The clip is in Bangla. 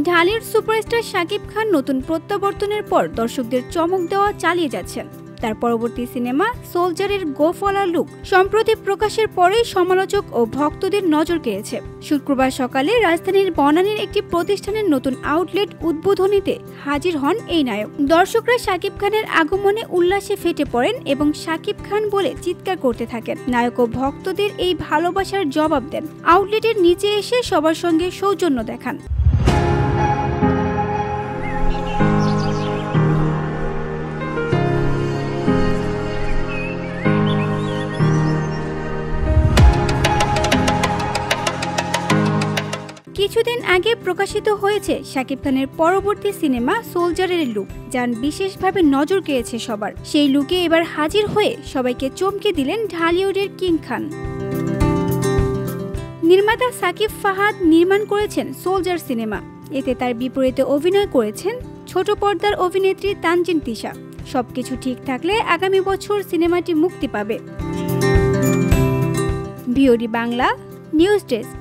ঢালিউড সুপারস্টার শাকিব খান নতুন প্রত্যাবর্তনের পর দর্শকদের চমক দেওয়া চালিয়ে যাচ্ছেন। তার পরবর্তী সিনেমা সোলজারের গোফওয়ালা লুক সম্প্রতি প্রকাশের পরেই সমালোচক ও ভক্তদের নজর কেড়েছে। শুক্রবার সকালে রাজধানীর বনানীর একটি প্রতিষ্ঠানের নতুন আউটলেট উদ্বোধনীতে হাজির হন এই নায়ক। দর্শকরা শাকিব খানের আগমনে উল্লাসে ফেটে পড়েন এবং শাকিব খান বলে চিৎকার করতে থাকেন। নায়ক ও ভক্তদের এই ভালোবাসার জবাব দেন। আউটলেটের নিচে এসে সবার সঙ্গে সৌজন্য দেখান। কিছুদিন আগে প্রকাশিত হয়েছে শাকিব খানের পরবর্তী সিনেমা সোলজারের লুক, যার বিশেষভাবে নজর কেড়েছে সবার। সেই লুকে এবার হাজির হয়ে সবাইকে চমকে দিলেন ঢালিউডের কিং খান। নির্মাতা সাকিব ফাহাদ নির্মাণ করেছেন সোলজার সিনেমা। এতে তার বিপরীতে অভিনয় করেছেন ছোট পর্দার অভিনেত্রী তানজিন তিশা। সবকিছু ঠিক থাকলে আগামী বছর সিনেমাটি মুক্তি পাবে। VOD Bangla news desk.